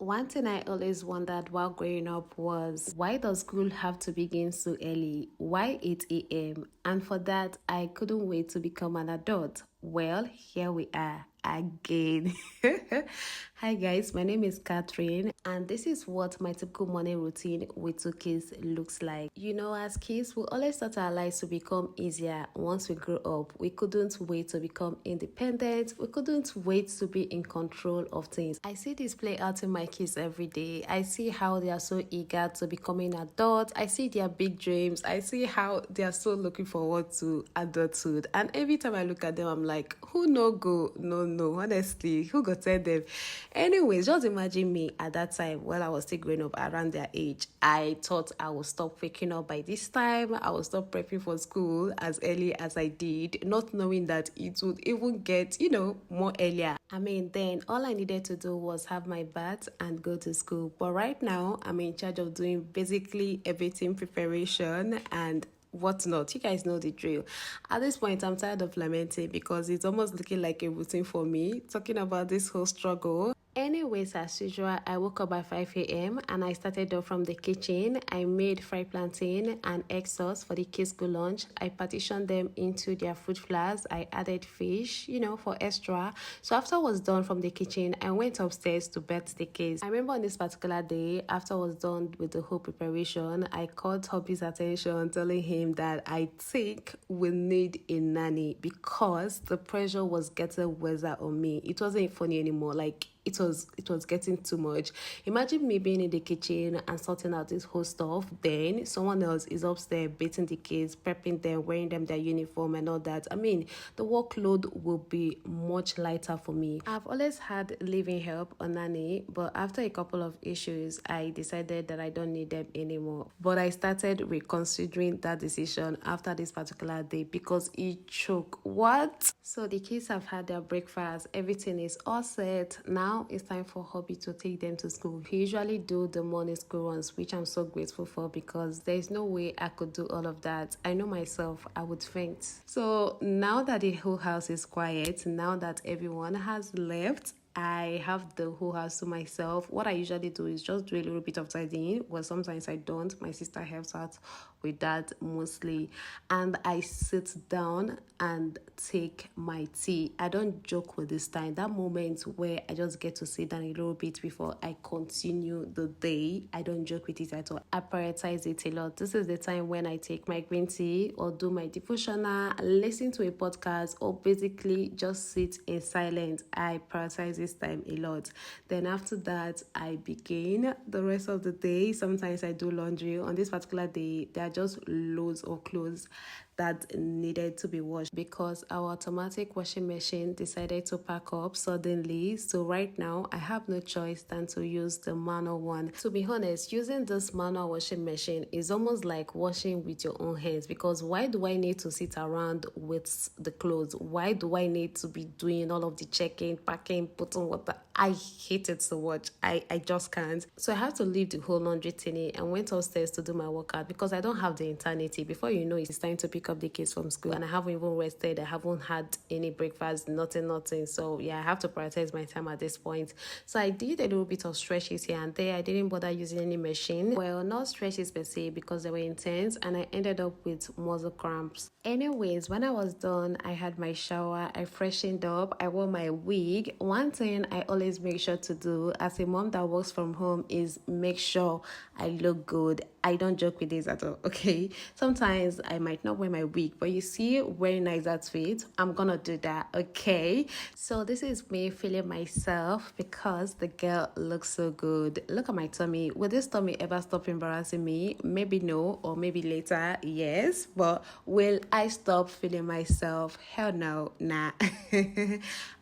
One thing I always wondered while growing up was why does school have to begin so early? Why 8 a.m.? And for that, I couldn't wait to become an adult. Well, here we are again. Hi guys, my name is Catherine, and this is what my typical morning routine with two kids looks like. As kids, we always thought our lives to become easier once we grew up. We couldn't wait to become independent. We couldn't wait to be in control of things. I see this play out in my kids every day. I see how they are so eager to becoming adults. I see their big dreams. I see how they are so looking forward to adulthood. And every time I look at them, I'm like, who no go? No, honestly, who go tell them? Anyways, just imagine me at that time while I was still growing up around their age. I thought I would stop waking up by this time. I would stop prepping for school as early as I did, not knowing that it would even get, more earlier. Then all I needed to do was have my bath and go to school. But right now, I'm in charge of doing basically everything preparation and whatnot. You guys know the drill. At this point, I'm tired of lamenting because it's almost looking like a routine for me, talking about this whole struggle. Anyways, as usual, I woke up by 5 a.m. and I started off from the kitchen. I made fried plantain and egg sauce for the kids' school lunch. I partitioned them into their fruit flags. I added fish, for extra. So after I was done from the kitchen, I went upstairs to bed the kids. I remember on this particular day, after I was done with the whole preparation, I called hubby's attention, telling him that I think we need a nanny because the pressure was getting worse on me. It wasn't funny anymore. It was getting too much. Imagine me being in the kitchen and sorting out this whole stuff. Then someone else is upstairs bathing the kids, prepping them, wearing them their uniform and all that. The workload will be much lighter for me. I've always had living help or nanny, but after a couple of issues, I decided that I don't need them anymore. But I started reconsidering that decision after this particular day because it choked. What? So the kids have had their breakfast. Everything is all set. Now it's time for hubby to take them to school. He usually do the morning school runs, which I'm so grateful for because there's no way I could do all of that. I know myself, I would faint. So now that the whole house is quiet, now that everyone has left, I have the whole house to myself. What I usually do is just do a little bit of tidying. Well, sometimes I don't. My sister helps out with that mostly. And I sit down and take my tea. I don't joke with this time. That moment where I just get to sit down a little bit before I continue the day, I don't joke with it at all. I prioritize it a lot. This is the time when I take my green tea or do my devotional, listen to a podcast, or basically just sit in silence. I prioritize this time a lot. Then after that, I begin the rest of the day. Sometimes I do laundry. On this particular day, there are just loads of clothes that needed to be washed because our automatic washing machine decided to pack up suddenly. So right now, I have no choice than to use the manual one. To be honest, using this manual washing machine is almost like washing with your own hands because why do I need to sit around with the clothes? Why do I need to be doing all of the checking, packing, putting water? I hate it so much. I just can't. So I have to leave the whole laundry thingy and went upstairs to do my workout because I don't have the eternity. Before you know, it's time to pick up the kids from school and I haven't even rested. I haven't had any breakfast, nothing. So yeah, I have to prioritize my time at this point. So I did a little bit of stretches here and there. I didn't bother using any machine. Well, not stretches per se because they were intense and I ended up with muscle cramps. Anyways, when I was done, I had my shower, I freshened up, I wore my wig. One thing I always make sure to do as a mom that works from home is make sure I look good. I don't joke with this at all, okay? Sometimes I might not wear my wig, but you see, wearing nice outfit, I'm gonna do that, okay? So this is me feeling myself because the girl looks so good. Look at my tummy. Will this tummy ever stop embarrassing me? Maybe no, or maybe later, yes. But will I stop feeling myself? Hell no, nah.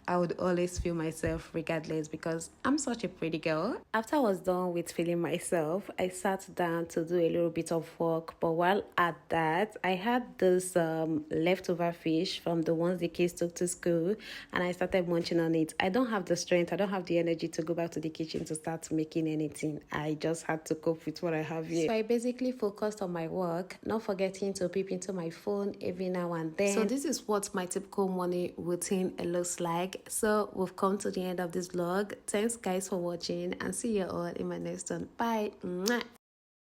I would always feel myself regardless because I'm such a pretty girl. After I was done with feeling myself, I sat down to do a little bit of work. But while at that, I had this leftover fish from the ones the kids took to school and I started munching on it. I don't have the strength, I don't have the energy to go back to the kitchen to start making anything. I just had to cope with what I have here. So I basically focused on my work, not forgetting to peep into my phone every now and then. So this is what my typical morning routine looks like. so we've come to the end of this vlog. Thanks guys for watching, and see you all in my next one. Bye. Mwah.